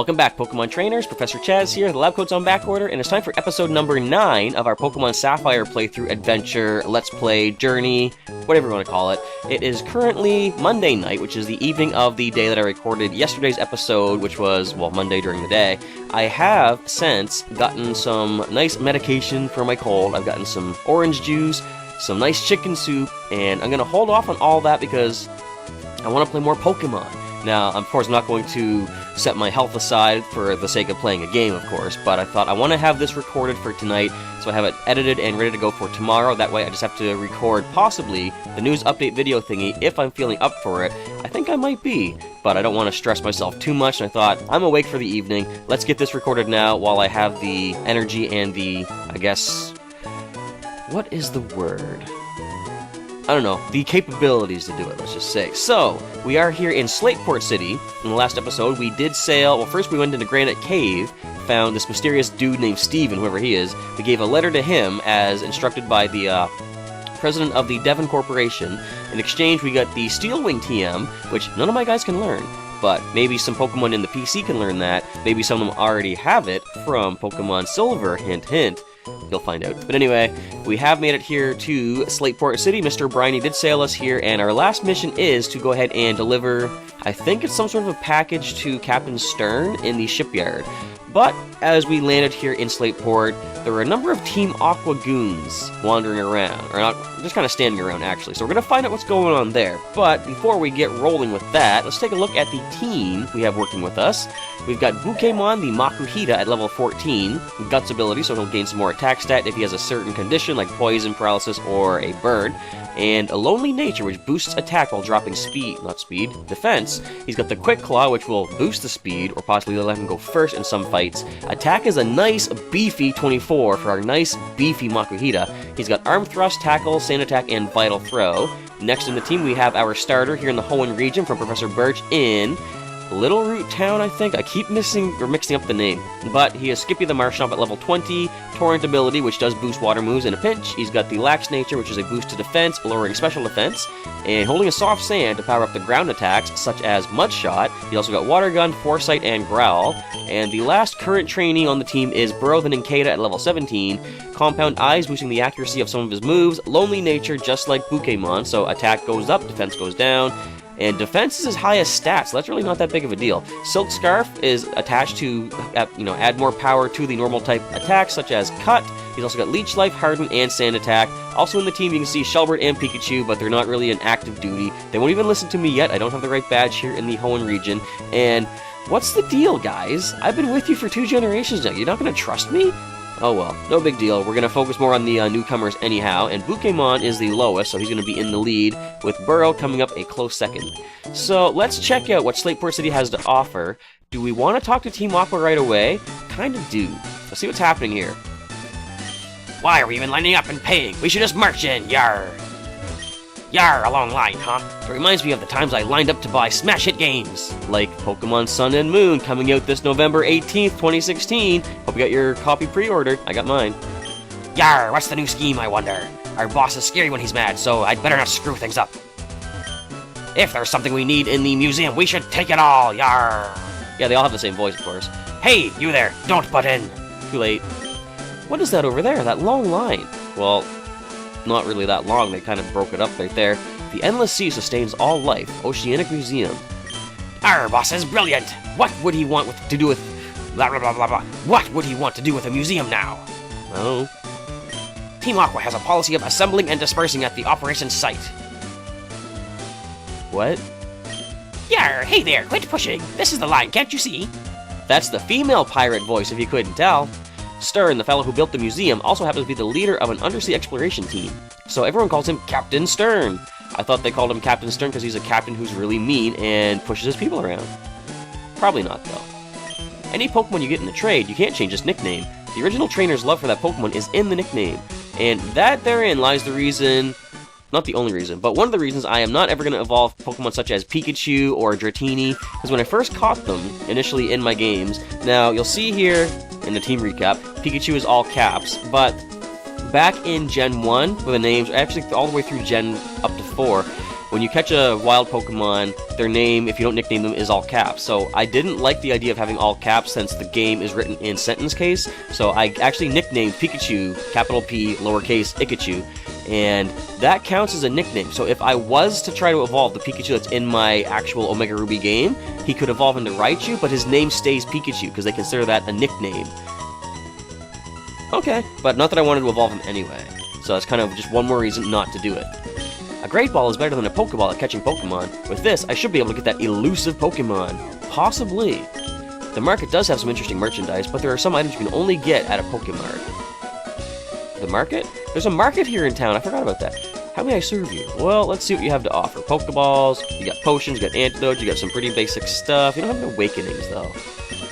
Welcome back, Pokemon Trainers. Professor Chaz here. The lab coat's on back order, and it's time for episode number 9 of our Pokemon Sapphire playthrough, adventure, let's play, journey, whatever you want to call it. It is currently Monday night, which is the evening of the day that I recorded yesterday's episode, which was, well, Monday during the day. I have since gotten some nice medication for my cold. I've gotten some orange juice, some nice chicken soup, and I'm going to hold off on all that because I want to play more Pokemon. Now, I'm, of course, not going to set my health aside for the sake of playing a game, of course, but I thought I want to have this recorded for tonight, so I have it edited and ready to go for tomorrow. That way I just have to record, possibly, the news update video thingy if I'm feeling up for it. I think I might be, but I don't want to stress myself too much, and I thought, I'm awake for the evening, let's get this recorded now while I have the energy and the, I guess, what is the word? I don't know, the capabilities to do it, let's just say. So, we are here in Slateport City. In the last episode, we did sail, well, first we went into Granite Cave, found this mysterious dude named Steven, whoever he is. We gave a letter to him, as instructed by the president of the Devon Corporation. In exchange, we got the Steel Wing TM, which none of my guys can learn, but maybe some Pokemon in the PC can learn that. Maybe some of them already have it from Pokemon Silver, hint hint. You'll find out. But anyway, we have made it here to Slateport City. Mr. Briney did sail us here, and our last mission is to go ahead and deliver, I think it's some sort of a package to Captain Stern in the shipyard. But as we landed here in Slateport, there were a number of Team Aqua goons wandering around, or not, just kind of standing around actually. So we're going to find out what's going on there. But before we get rolling with that, let's take a look at the team we have working with us. We've got Pokémon the Makuhita at level 14, Guts ability, so he'll gain some more attack stat if he has a certain condition like poison, paralysis, or a burn. And a Lonely Nature, which boosts attack while dropping defense. He's got the Quick Claw, which will boost the speed, or possibly let him go first in some fights. Attack is a nice, beefy 24 for our nice, beefy Makuhita. He's got Arm Thrust, Tackle, Sand Attack, and Vital Throw. Next in the team, we have our starter here in the Hoenn region from Professor Birch in Little Root Town, I think. I keep mixing up the name. But he has Skippy the Marshtomp at level 20, Torrent ability, which does boost water moves in a pinch. He's got the Lax Nature, which is a boost to defense, lowering special defense, and holding a Soft Sand to power up the ground attacks, such as Mud Shot. He also got Water Gun, Foresight, and Growl. And the last current trainee on the team is Burrow the Nincada at level 17, Compound Eyes, boosting the accuracy of some of his moves, Lonely Nature, just like Pokémon, so attack goes up, defense goes down. And defense is his highest stat, so that's really not that big of a deal. Silk Scarf is attached to, add more power to the normal type attacks, such as Cut. He's also got Leech Life, Harden, and Sand Attack. Also in the team, you can see Shelbert and Pikachu, but they're not really in active duty. They won't even listen to me yet. I don't have the right badge here in the Hoenn region. And what's the deal, guys? I've been with you for 2 generations now. You're not going to trust me? Oh well, no big deal. We're going to focus more on the newcomers anyhow, and Pokémon is the lowest, so he's going to be in the lead, with Burrow coming up a close second. So let's check out what Slateport City has to offer. Do we want to talk to Team Aqua right away? Kind of do. Let's see what's happening here. Why are we even lining up and paying? We should just march in, yar! Yar, a long line, huh? It reminds me of the times I lined up to buy smash hit games. Like Pokemon Sun and Moon, coming out this November 18th, 2016. Hope you got your copy pre-ordered. I got mine. Yar, what's the new scheme, I wonder? Our boss is scary when he's mad, so I'd better not screw things up. If there's something we need in the museum, we should take it all, yar! Yeah, they all have the same voice, of course. Hey, you there, don't butt in! Too late. What is that over there, that long line? Well, not really that long, they kind of broke it up right there. The Endless Sea sustains all life. Oceanic Museum. Our boss is brilliant! What would he want to do with... blah blah blah blah blah. What would he want to do with a museum now? Oh. Team Aqua has a policy of assembling and dispersing at the operations site. What? Yar, hey there, quit pushing. This is the line, can't you see? That's the female pirate voice, if you couldn't tell. Stern, the fellow who built the museum, also happens to be the leader of an undersea exploration team. So everyone calls him Captain Stern. I thought they called him Captain Stern because he's a captain who's really mean and pushes his people around. Probably not, though. Any Pokemon you get in the trade, you can't change his nickname. The original trainer's love for that Pokemon is in the nickname. And that therein lies the reason... Not the only reason, but one of the reasons I am not ever going to evolve Pokemon such as Pikachu or Dratini, because when I first caught them, initially in my games, now you'll see here in the team recap, Pikachu is all caps, but back in Gen 1, with the names, actually all the way through Gen up to 4, when you catch a wild Pokemon, their name, if you don't nickname them, is all caps. So I didn't like the idea of having all caps since the game is written in sentence case. So I actually nicknamed Pikachu, capital P, lowercase Ikachu, and that counts as a nickname. So if I was to try to evolve the Pikachu that's in my actual Omega Ruby game, he could evolve into Raichu, but his name stays Pikachu because they consider that a nickname. Okay, but not that I wanted to evolve him anyway. So that's kind of just one more reason not to do it. A Great Ball is better than a Pokeball at catching Pokemon. With this, I should be able to get that elusive Pokemon. Possibly. The market does have some interesting merchandise, but there are some items you can only get at a Pokemart. The market? There's a market here in town, I forgot about that. How may I serve you? Well, let's see what you have to offer. Pokeballs, you got potions, you got antidotes, you got some pretty basic stuff. You don't have any awakenings, though.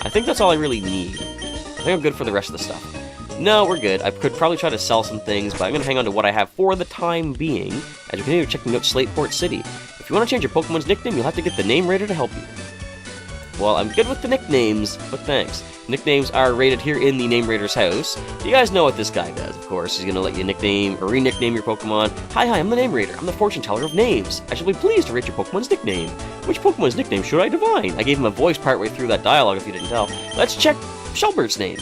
I think that's all I really need. I think I'm good for the rest of the stuff. No, we're good. I could probably try to sell some things, but I'm going to hang on to what I have for the time being, as we continue checking out Slateport City. If you want to change your Pokemon's nickname, you'll have to get the name rater to help you. Well, I'm good with the nicknames, but thanks. Nicknames are rated here in the Name Rater's house. You guys know what this guy does, of course. He's going to let you nickname or re-nickname your Pokemon. Hi, I'm the Name Rater. I'm the fortune teller of names. I shall be pleased to rate your Pokemon's nickname. Which Pokemon's nickname should I divine? I gave him a voice partway through that dialogue, if you didn't tell. Let's check Shelbert's name.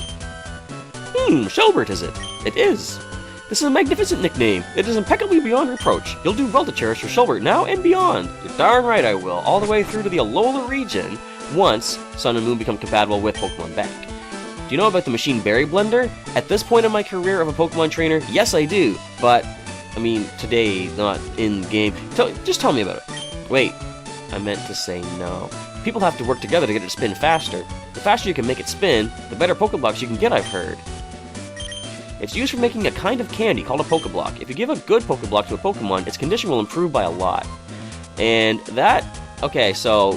Shelbert, is it? It is. This is a magnificent nickname. It is impeccably beyond reproach. You'll do well to cherish your Shelbert now and beyond. You're darn right I will, all the way through to the Alola region, once Sun and Moon become compatible with Pokemon Bank. Do you know about the Machine Berry Blender? At this point in my career of a Pokemon trainer, yes I do, but, I mean, today, not in-game. Just tell me about it. Wait, I meant to say no. People have to work together to get it to spin faster. The faster you can make it spin, the better Pokeblocks you can get, I've heard. It's used for making a kind of candy called a Pokeblock. If you give a good Pokeblock to a Pokemon, its condition will improve by a lot. And that... Okay, so...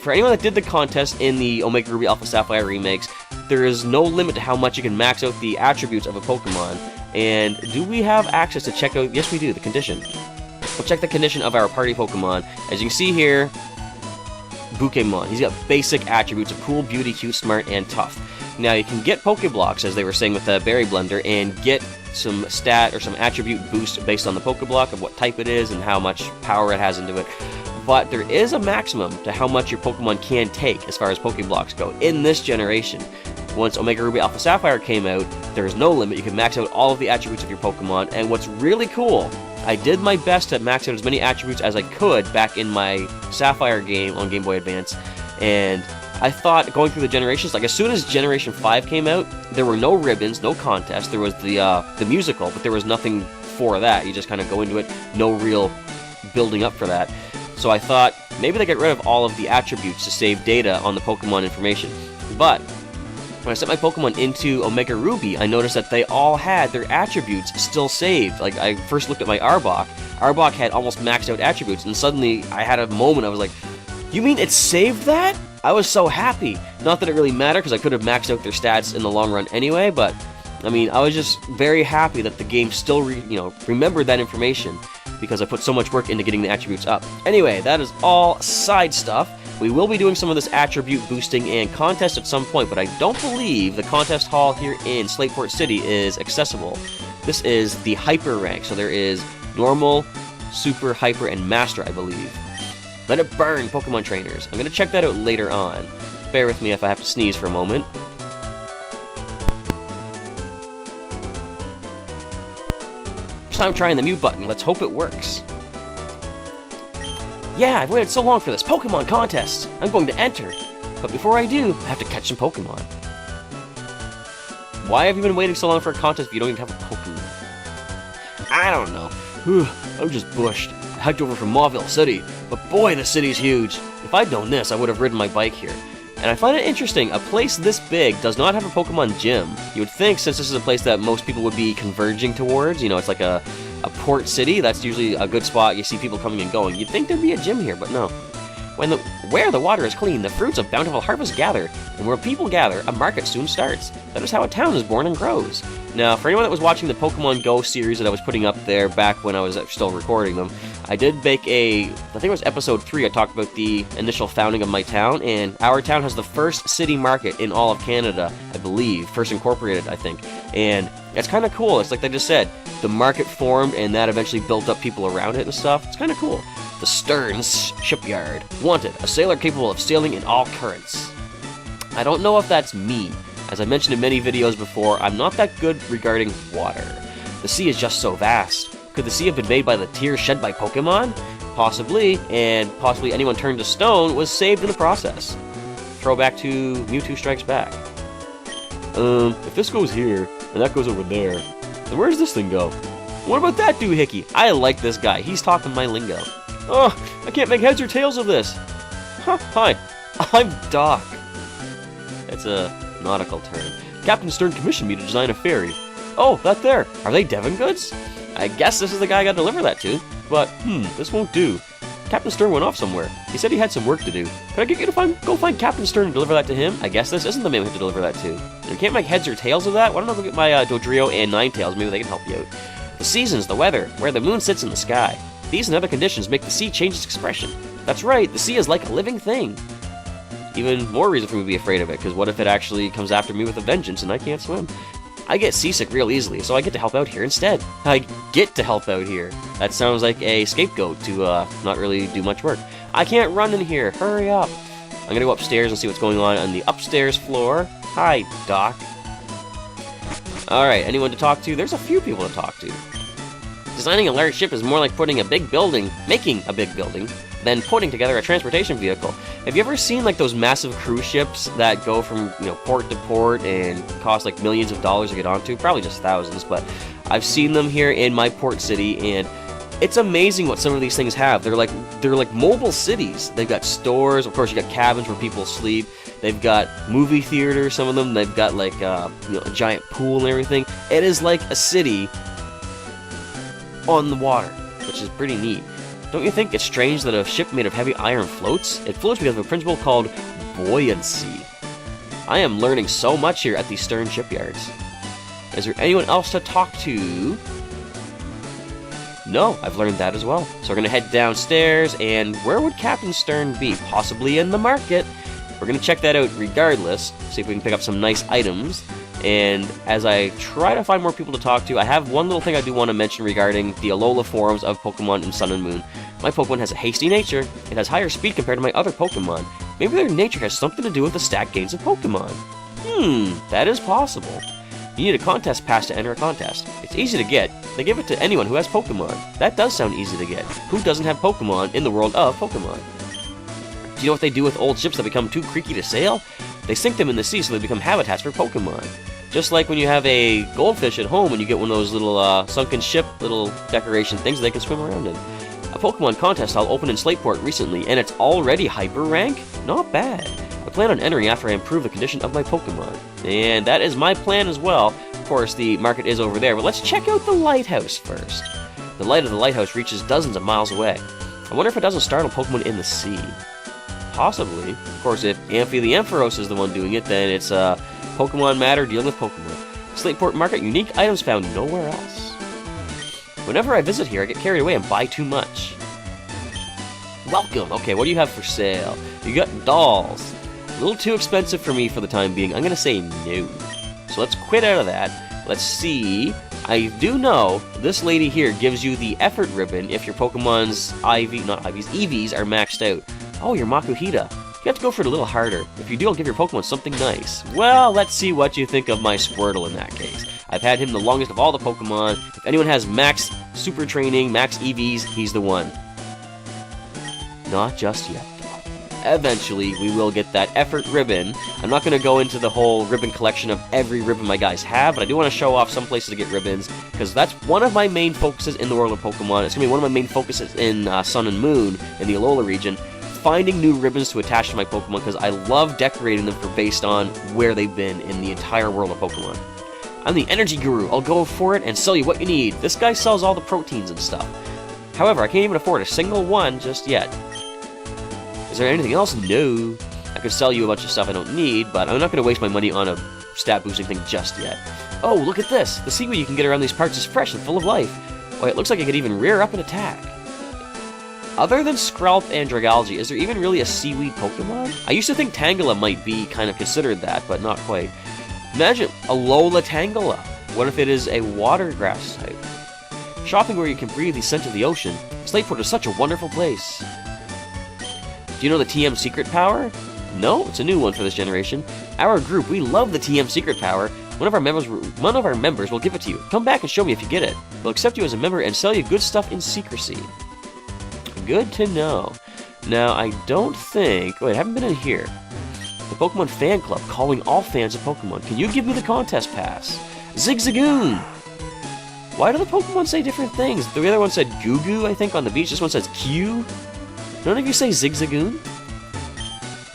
For anyone that did the contest in the Omega Ruby Alpha Sapphire remakes, there is no limit to how much you can max out the attributes of a Pokemon. And do we have access to check out... Yes, we do, the condition. We'll check the condition of our party Pokemon. As you can see here, Pokémon. He's got basic attributes of cool, beauty, cute, smart, and tough. Now, you can get Pokeblocks, as they were saying with the Berry Blender, and get some stat or some attribute boost based on the Pokeblock of what type it is and how much power it has into it. But there is a maximum to how much your Pokemon can take as far as Pokeblocks go in this generation. Once Omega Ruby Alpha Sapphire came out, there is no limit. You can max out all of the attributes of your Pokemon, and what's really cool, I did my best to max out as many attributes as I could back in my Sapphire game on Game Boy Advance, and I thought going through the generations, like as soon as Generation 5 came out, there were no ribbons, no contest. There was the musical, but there was nothing for that. You just kind of go into it, no real building up for that. So I thought maybe they get rid of all of the attributes to save data on the Pokemon information. But when I set my Pokemon into Omega Ruby, I noticed that they all had their attributes still saved. Like, I first looked at my Arbok. Arbok had almost maxed out attributes, and suddenly I had a moment, I was like, you mean it saved that? I was so happy. Not that it really mattered, because I could have maxed out their stats in the long run anyway, but, I mean, I was just very happy that the game still, remembered that information, because I put so much work into getting the attributes up. Anyway, that is all side stuff. We will be doing some of this attribute boosting and contest at some point, but I don't believe the contest hall here in Slateport City is accessible. This is the Hyper rank, so there is Normal, Super, Hyper, and Master, I believe. Let it burn, Pokemon Trainers. I'm going to check that out later on. Bear with me if I have to sneeze for a moment. First time trying the mute button. Let's hope it works. Yeah, I've waited so long for this Pokemon contest. I'm going to enter. But before I do, I have to catch some Pokemon. Why have you been waiting so long for a contest if you don't even have a Pokemon? I don't know. I'm just bushed. I hiked over from Mauville City, but boy, the city's huge. If I'd known this, I would have ridden my bike here. And I find it interesting, a place this big does not have a Pokemon gym. You would think, since this is a place that most people would be converging towards, it's like a port city, that's usually a good spot, you see people coming and going. You'd think there'd be a gym here, but no. Where the water is clean, the fruits of bountiful harvest gather, and where people gather, a market soon starts. That is how a town is born and grows. Now, for anyone that was watching the Pokemon Go series that I was putting up there back when I was still recording them, I did make I think it was episode 3, I talked about the initial founding of my town, and our town has the first city market in all of Canada, I believe. First incorporated, I think. And it's kind of cool. It's like they just said, the market formed, and that eventually built up people around it and stuff. It's kind of cool. The Stern's shipyard. Wanted, a sailor capable of sailing in all currents. I don't know if that's me. As I mentioned in many videos before, I'm not that good regarding water. The sea is just so vast. Could the sea have been made by the tears shed by Pokemon? Possibly, and possibly anyone turned to stone was saved in the process. Throwback to Mewtwo Strikes Back. If this goes here, and that goes over there, then where does this thing go? What about that doohickey? I like this guy. He's talking my lingo. Oh, I can't make heads or tails of this. Huh, hi, I'm Doc. That's a nautical term. Captain Stern commissioned me to design a ferry. Oh, that there. Are they Devon goods? I guess this is the guy I gotta deliver that to. But, this won't do. Captain Stern went off somewhere. He said he had some work to do. Could I get you to go find Captain Stern and deliver that to him? I guess this isn't the man we have to deliver that to. I can't make heads or tails of that? Why don't I look at my Dodrio and Ninetales? Maybe they can help you out. The seasons, the weather, where the moon sits in the sky. These and other conditions make the sea change its expression. That's right, the sea is like a living thing. Even more reason for me to be afraid of it, because what if it actually comes after me with a vengeance and I can't swim? I get seasick real easily, so I get to help out here instead. I get to help out here. That sounds like a scapegoat to not really do much work. I can't run in here. Hurry up. I'm gonna go upstairs and see what's going on the upstairs floor. Hi, Doc. Alright, anyone to talk to? There's a few people to talk to. Designing a large ship is more like making a big building, than putting together a transportation vehicle. Have you ever seen like those massive cruise ships that go from port to port and cost like millions of dollars to get onto? Probably just thousands, but I've seen them here in my port city, and it's amazing what some of these things have. They're like mobile cities. They've got stores, of course you got cabins where people sleep. They've got movie theaters, some of them. They've got like a giant pool and everything. It is like a city on the water, which is pretty neat. Don't you think it's strange that a ship made of heavy iron floats? It floats because of a principle called buoyancy. I am learning so much here at these Stern shipyards. Is there anyone else to talk to? No, I've learned that as well. So we're going to head downstairs, and where would Captain Stern be? Possibly in the market. We're going to check that out regardless, see if we can pick up some nice items. And as I try to find more people to talk to, I have one little thing I do want to mention regarding the Alola forums of Pokemon in Sun and Moon. My Pokemon has a hasty nature. It has higher speed compared to my other Pokemon. Maybe their nature has something to do with the stat gains of Pokemon. That is possible. You need a contest pass to enter a contest. It's easy to get. They give it to anyone who has Pokemon. That does sound easy to get. Who doesn't have Pokemon in the world of Pokemon? Do you know what they do with old ships that become too creaky to sail? They sink them in the sea so they become habitats for Pokemon. Just like when you have a goldfish at home and you get one of those little sunken ship little decoration things they can swim around in. A Pokemon contest I'll open in Slateport recently, and it's already hyper rank? Not bad. I plan on entering after I improve the condition of my Pokemon. And that is my plan as well. Of course, the market is over there, but let's check out the lighthouse first. The light of the lighthouse reaches dozens of miles away. I wonder if it doesn't startle Pokemon in the sea. Possibly. Of course, if Amphi the Ampharos is the one doing it, then it's Pokemon Matter dealing with Pokemon. Slateport Market, unique items found nowhere else. Whenever I visit here, I get carried away and buy too much. Welcome! Okay, what do you have for sale? You got dolls. A little too expensive for me for the time being. I'm gonna say no. So let's quit out of that. Let's see. I do know this lady here gives you the effort ribbon if your Pokemon's EVs are maxed out. Oh, your Makuhita. You have to go for it a little harder. If you do, I'll give your Pokemon something nice. Well, let's see what you think of my Squirtle in that case. I've had him the longest of all the Pokemon. If anyone has max Super Training, max EVs, he's the one. Not just yet, though. Eventually, we will get that effort ribbon. I'm not going to go into the whole ribbon collection of every ribbon my guys have, but I do want to show off some places to get ribbons, because that's one of my main focuses in the world of Pokemon. It's going to be one of my main focuses in Sun and Moon, in the Alola region. Finding new ribbons to attach to my Pokemon, because I love decorating them based on where they've been in the entire world of Pokemon. I'm the energy guru. I'll go for it and sell you what you need. This guy sells all the proteins and stuff. However, I can't even afford a single one just yet. Is there anything else? No. I could sell you a bunch of stuff I don't need, but I'm not going to waste my money on a stat boosting thing just yet. Oh, look at this. The seaweed you can get around these parts is fresh and full of life. Why, it looks like it could even rear up and attack. Other than Skrelp and Dragalge, is there even really a seaweed Pokemon? I used to think Tangela might be kind of considered that, but not quite. Imagine Alola Tangela. What if it is a water grass type? shopping where you can breathe the scent of the ocean. Slateport is such a wonderful place. Do you know the TM secret power? No, it's a new one for this generation. Our group, we love the TM secret power. One of our members will give it to you. Come back and show me if you get it. We'll accept you as a member and sell you good stuff in secrecy. Good to know. Now, I don't think... Wait, I haven't been in here. The Pokemon Fan Club, calling all fans of Pokemon. Can you give me the contest pass? Zigzagoon! Why do the Pokemon say different things? The other one said Goo Goo, I think, on the beach. This one says Q. None of you say Zigzagoon?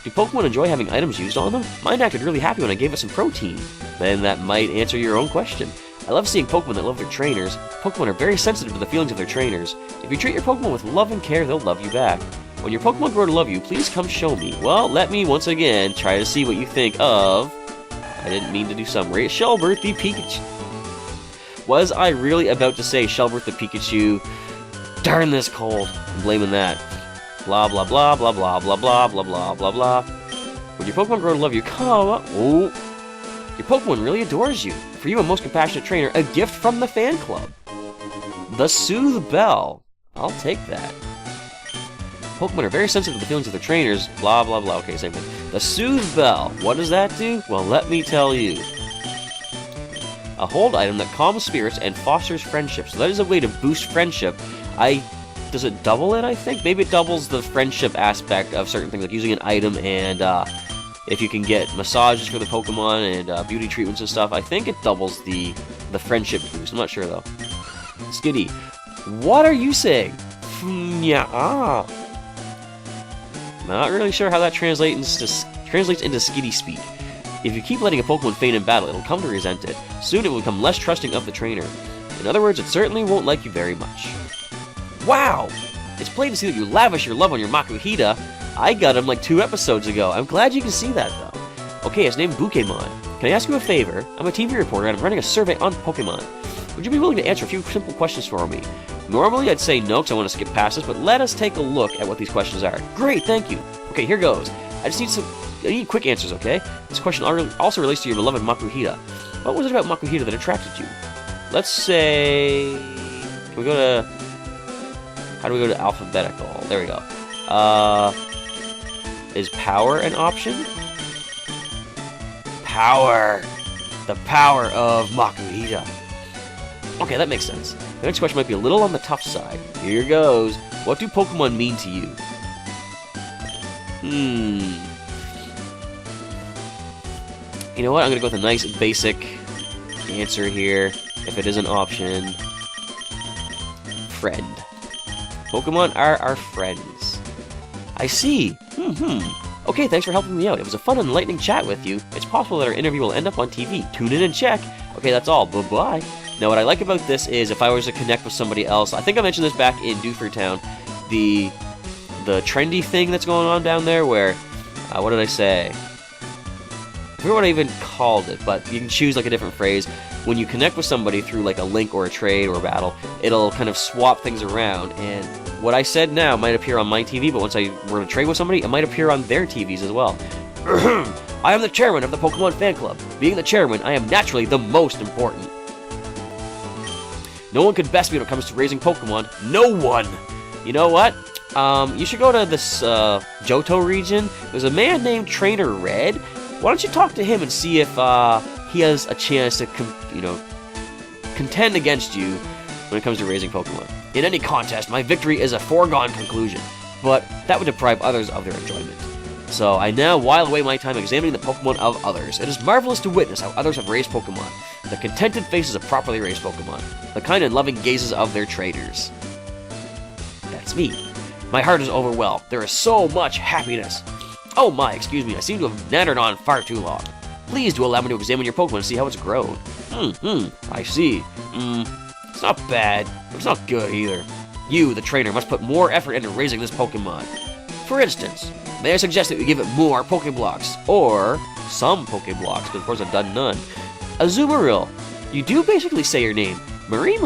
Do Pokemon enjoy having items used on them? Mine acted really happy when I gave it some protein. Then that might answer your own question. I love seeing Pokemon that love their trainers. Pokemon are very sensitive to the feelings of their trainers. If you treat your Pokemon with love and care, they'll love you back. When your Pokemon grow to love you, please come show me. Well, let me once again try to see what you think of... I didn't mean to do some rate. Shelbert the Pikachu. Was I really about to say Shelbert the Pikachu? Darn this cold. I'm blaming that. Blah blah blah blah blah blah blah blah blah blah blah. When your Pokemon grow to love you, your Pokemon really adores you. For you, a most compassionate trainer, a gift from the fan club. The Soothe Bell. I'll take that. Pokemon are very sensitive to the feelings of their trainers. Blah blah blah. Okay, same thing. The Soothe Bell. What does that do? Well, let me tell you. A hold item that calms spirits and fosters friendship. So that is a way to boost friendship. Does it double it, I think? Maybe it doubles the friendship aspect of certain things, like using an item and if you can get massages for the Pokemon and beauty treatments and stuff, I think it doubles the friendship boost. I'm not sure, though. Skitty. What are you saying? Yeah. Not really sure how that translates into Skitty speak. If you keep letting a Pokemon faint in battle, it'll come to resent it. Soon it will become less trusting of the trainer. In other words, it certainly won't like you very much. Wow! It's plain to see that you lavish your love on your Makuhita. I got him like 2 episodes ago. I'm glad you can see that, though. Okay, his name Bukemon. Can I ask you a favor? I'm a TV reporter and I'm running a survey on Pokemon. Would you be willing to answer a few simple questions for me? Normally I'd say no because I want to skip past this, but let us take a look at what these questions are. Great, thank you. Okay, here goes. I need quick answers, okay? This question also relates to your beloved Makuhita. What was it about Makuhita that attracted you? Let's say... Can we go to... How do we go to alphabetical? There we go. Is power an option? Power! The power of Makuhita. Okay, that makes sense. The next question might be a little on the tough side. Here goes. What do Pokemon mean to you? You know what? I'm gonna go with a nice basic answer here. If it is an option. Friend. Pokemon are our friends. I see. Okay, thanks for helping me out. It was a fun and enlightening chat with you. It's possible that our interview will end up on TV. Tune in and check. Okay, that's all. Bye-bye. Now, what I like about this is if I was to connect with somebody else, I think I mentioned this back in Dewford Town, the trendy thing that's going on down there where, what did I say? I forget what I even called it, but you can choose like a different phrase. When you connect with somebody through like a link or a trade or a battle, it'll kind of swap things around, and what I said now might appear on my TV, but once I were to trade with somebody, it might appear on their TVs as well. I am the chairman of the Pokemon Fan Club. Being the chairman, I am naturally the most important. No one could best me when it comes to raising Pokemon. No one! You know what? You should go to this Johto region. There's a man named Trainer Red. Why don't you talk to him and see if he has a chance to, contend against you when it comes to raising Pokemon. In any contest, my victory is a foregone conclusion, but that would deprive others of their enjoyment. So I now while away my time examining the Pokemon of others. It is marvelous to witness how others have raised Pokemon. The contented faces of properly raised Pokemon. The kind and loving gazes of their trainers. That's me. My heart is overwhelmed. There is so much happiness. Oh my, excuse me, I seem to have nannered on far too long. Please do allow me to examine your Pokemon and see how it's grown. I see. It's not bad, but it's not good either. You, the trainer, must put more effort into raising this Pokemon. For instance, may I suggest that you give it more Pokeblocks, or some Pokeblocks, because of course I've done none. Azumarill, you do basically say your name. Marie?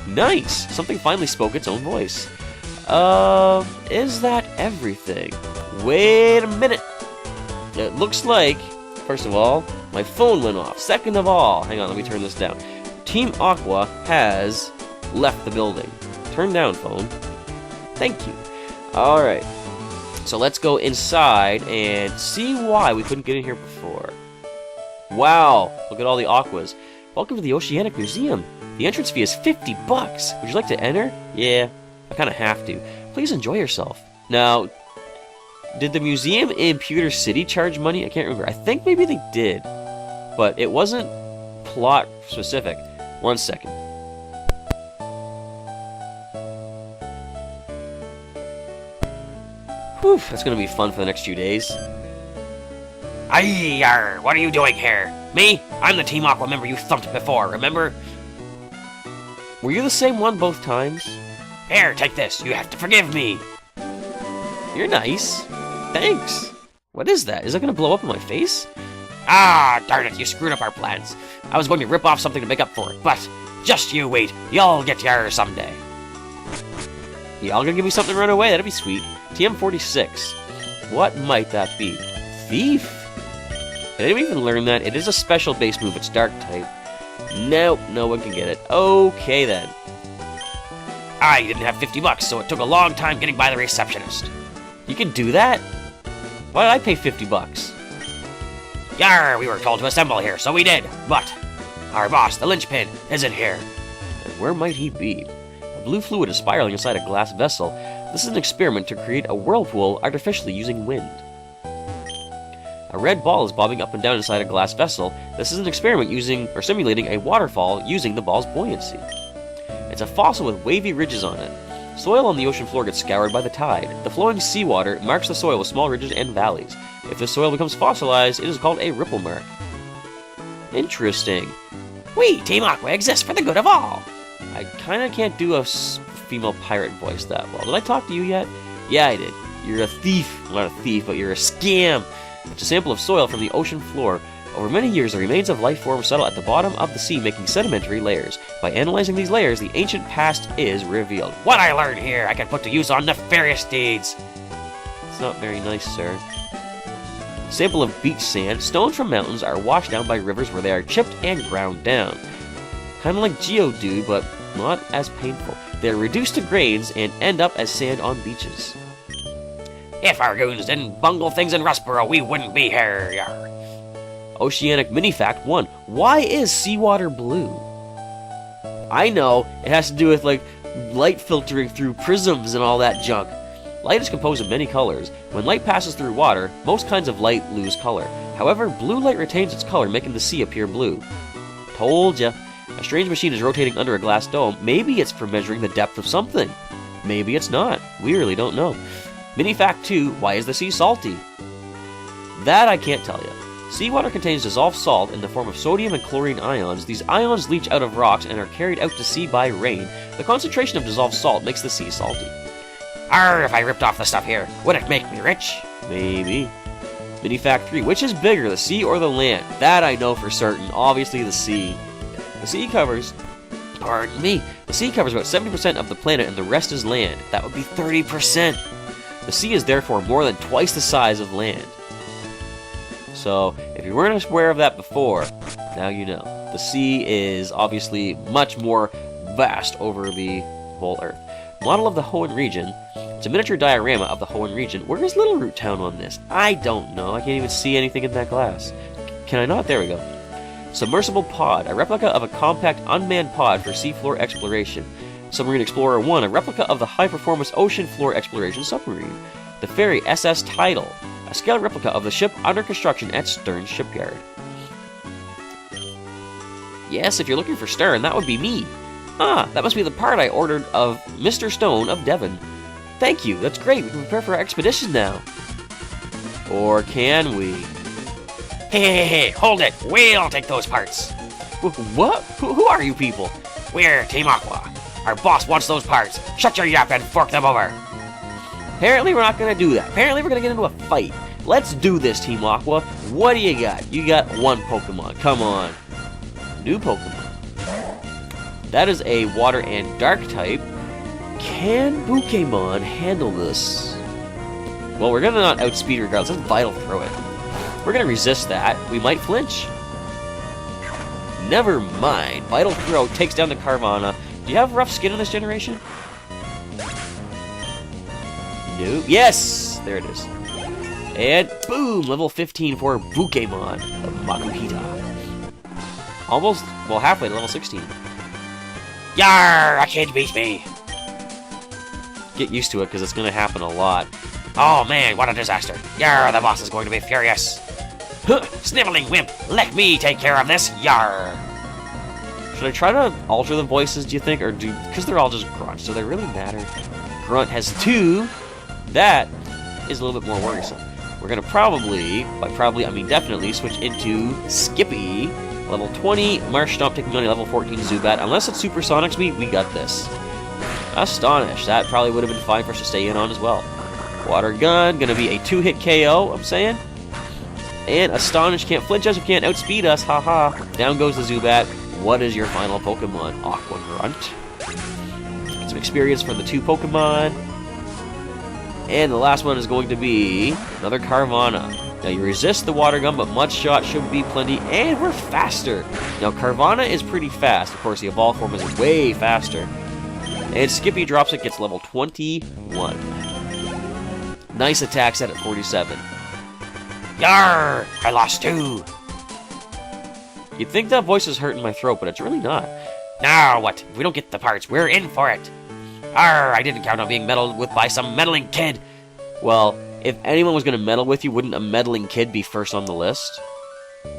Nice! Something finally spoke its own voice. Is that everything? Wait a minute! It looks like, first of all, my phone went off. Second of all, hang on, let me turn this down. Team Aqua has left the building. Turn down, phone. Thank you. Alright. So let's go inside and see why we couldn't get in here before. Wow, look at all the Aquas. Welcome to the Oceanic Museum. The entrance fee is 50 bucks. Would you like to enter? Yeah, I kind of have to. Please enjoy yourself. Now, did the museum in Pewter City charge money? I can't remember. I think maybe they did. But it wasn't plot specific. 1 second. Whew, that's gonna be fun for the next few days. Aye, yar, what are you doing here? Me? I'm the Team Aqua member you thumped before, remember? Were you the same one both times? Here, take this. You have to forgive me. You're nice. Thanks. What is that? Is that gonna blow up in my face? Ah, darn it, you screwed up our plans. I was going to rip off something to make up for it, but just you wait. You'll get yours someday. Y'all gonna give me something to run away? That'd be sweet. TM46. What might that be? Thief? Did anyone even learn that? It is a special base move. It's dark type. Nope, no one can get it. Okay then. I didn't have 50 bucks, so it took a long time getting by the receptionist. You can do that? Why did I pay 50 bucks? Yar, we were told to assemble here, so we did. But our boss, the linchpin, isn't here. And where might he be? A blue fluid is spiraling inside a glass vessel. This is an experiment to create a whirlpool artificially using wind. A red ball is bobbing up and down inside a glass vessel. This is an experiment using or simulating a waterfall using the ball's buoyancy. It's a fossil with wavy ridges on it. Soil on the ocean floor gets scoured by the tide. The flowing seawater marks the soil with small ridges and valleys. If the soil becomes fossilized, it is called a ripple mark. Interesting. We, Team Aqua, exist for the good of all. I kinda can't do a female pirate voice that well. Did I talk to you yet? Yeah, I did. You're a thief. Well, not a thief, but you're a scam. It's a sample of soil from the ocean floor. Over many years, the remains of life forms settle at the bottom of the sea, making sedimentary layers. By analyzing these layers, the ancient past is revealed. What I learned here, I can put to use on nefarious deeds. It's not very nice, sir. Sample of beach sand. Stones from mountains are washed down by rivers where they are chipped and ground down. Kind of like Geodude, but not as painful. They are reduced to grains and end up as sand on beaches. If our goons didn't bungle things in Rustboro, we wouldn't be here. Yar. Oceanic Mini Fact 1. Why is seawater blue? I know, it has to do with, like, light filtering through prisms and all that junk. Light is composed of many colors. When light passes through water, most kinds of light lose color. However, blue light retains its color, making the sea appear blue. Told ya. A strange machine is rotating under a glass dome. Maybe it's for measuring the depth of something. Maybe it's not. We really don't know. Mini Fact 2. Why is the sea salty? That I can't tell you. Seawater contains dissolved salt in the form of sodium and chlorine ions. These ions leach out of rocks and are carried out to sea by rain. The concentration of dissolved salt makes the sea salty. Arr, if I ripped off the stuff here, would it make me rich? Maybe. Mini Fact 3. Which is bigger, the sea or the land? That I know for certain. Obviously the sea. The sea covers... Pardon me. The sea covers about 70% of the planet and the rest is land. That would be 30%. The sea is therefore more than twice the size of land. So, if you weren't aware of that before, now you know. The sea is obviously much more vast over the whole Earth. Model of the Hoenn region. It's a miniature diorama of the Hoenn region. Where is Little Root Town on this? I don't know. I can't even see anything in that glass. Can I not? There we go. Submersible pod. A replica of a compact unmanned pod for seafloor exploration. Submarine Explorer 1. A replica of the high-performance ocean floor exploration submarine. The ferry SS Tidal. A scale replica of the ship under construction at Stern Shipyard. Yes, if you're looking for Stern, that would be me. Ah, that must be the part I ordered of Mr. Stone of Devon. Thank you, that's great. We can prepare for our expedition now. Or can we? Hey, hold it. We'll take those parts. What? Who are you people? We're Team Aqua. Our boss wants those parts. Shut your yap and fork them over. Apparently we're not going to do that. Apparently we're going to get into a fight. Let's do this, Team Aqua. What do you got? You got one Pokemon. Come on. New Pokemon. That is a water and dark type. Can Pokémon handle this? Well, we're going to not outspeed regardless. Let's Vital Throw it. We're going to resist that. We might flinch. never mind. Vital Throw takes down the Carvana. Do you have rough skin in this generation? No. Yes! There it is. And boom! Level 15 for Pokémon, the Makuhita. Almost, well, halfway to level 16. Yar! A kid beat me! Get used to it, because it's going to happen a lot. Oh man, what a disaster. Yar! The boss is going to be furious. Huh! Sniveling wimp! Let me take care of this! Yar! Should I try to alter the voices, do you think? Or because they're all just grunts, do they really matter? Grunt has 2. That is a little bit more worrisome. We're going to probably, by probably I mean definitely, switch into Skippy. Level 20, Marshtomp taking on a level 14 Zubat. Unless it Supersonics me, we got this. Astonish, that probably would have been fine for us to stay in on as well. Water Gun, going to be a 2-hit KO, I'm saying. And Astonish can't flinch us, can't outspeed us, haha. Down goes the Zubat. What is your final Pokemon? Aqua Grunt. Get some experience for the 2 Pokemon. And the last one is going to be another Carvana. Now you resist the Water Gun, but Mud Shot should be plenty, and we're faster. Now Carvana is pretty fast. Of course, the Evolved form is way faster. And Skippy drops it, gets level 21. Nice attack set at 47. Yar! I lost 2! You'd think that voice is hurting my throat, but it's really not. Now what? If we don't get the parts, we're in for it. Arr! I didn't count on being meddled with by some meddling kid. Well, if anyone was going to meddle with you, wouldn't a meddling kid be first on the list?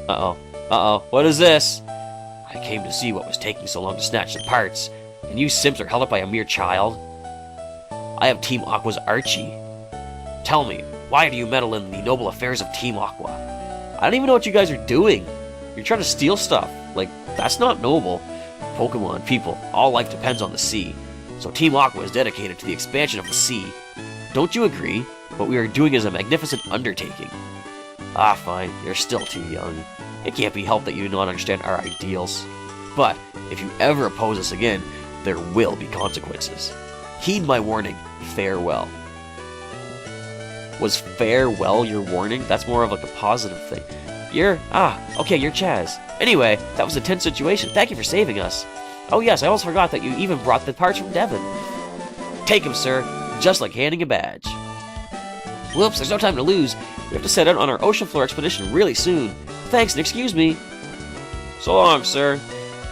Uh-oh. Uh-oh. What is this? I came to see what was taking so long to snatch the parts, and you simps are held up by a mere child. I have Team Aqua's Archie. Tell me, why do you meddle in the noble affairs of Team Aqua? I don't even know what you guys are doing. You're trying to steal stuff. Like, that's not noble. Pokemon, people, all life depends on the sea. So Team Aqua is dedicated to the expansion of the sea. Don't you agree? What we are doing is a magnificent undertaking. Ah, fine. You're still too young. It can't be helped that you do not understand our ideals. But, if you ever oppose us again, there will be consequences. Heed my warning. Farewell. Was farewell your warning? That's more of like a positive thing. You're Chaz. Anyway, that was a tense situation. Thank you for saving us. Oh yes, I almost forgot that you even brought the parts from Devon. Take them, sir. Just like handing a badge. Whoops, there's no time to lose. We have to set out on our ocean floor expedition really soon. Thanks, and excuse me. So long, sir.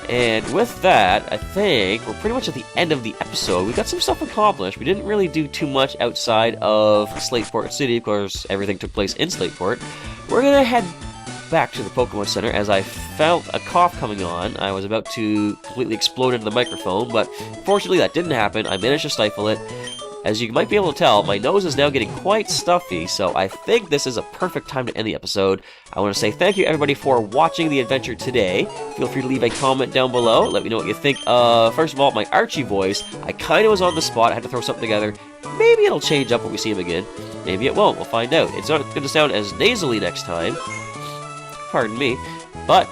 And with that, I think we're pretty much at the end of the episode. We got some stuff accomplished. We didn't really do too much outside of Slateport City. Of course, everything took place in Slateport. We're going to head back to the Pokemon Center as I felt a cough coming on. I was about to completely explode into the microphone, but fortunately that didn't happen. I managed to stifle it. As you might be able to tell, my nose is now getting quite stuffy, so I think this is a perfect time to end the episode. I want to say thank you everybody for watching the adventure today. Feel free to leave a comment down below. Let me know what you think of, first of all, my Archie voice. I kind of was on the spot. I had to throw something together. Maybe it'll change up when we see him again. Maybe it won't. We'll find out. It's not going to sound as nasally next time. Pardon me. But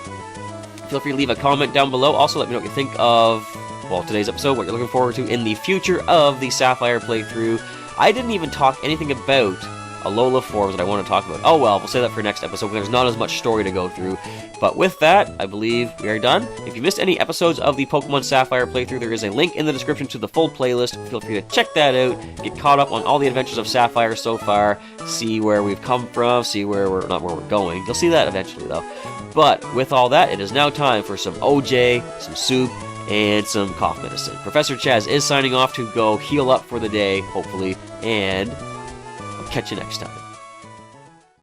feel free to leave a comment down below. Also, let me know what you think of, well, today's episode, what you're looking forward to in the future of the Sapphire playthrough. I didn't even talk anything about Alola forms that I want to talk about. Oh well, we'll say that for next episode, because there's not as much story to go through. But with that, I believe we are done. If you missed any episodes of the Pokemon Sapphire playthrough, there is a link in the description to the full playlist. Feel free to check that out, get caught up on all the adventures of Sapphire so far, see where we've come from, see where we're, not where we're going. You'll see that eventually though. But with all that, it is now time for some OJ, some soup, and some cough medicine. Professor Chaz is signing off to go heal up for the day, hopefully, and I'll catch you next time.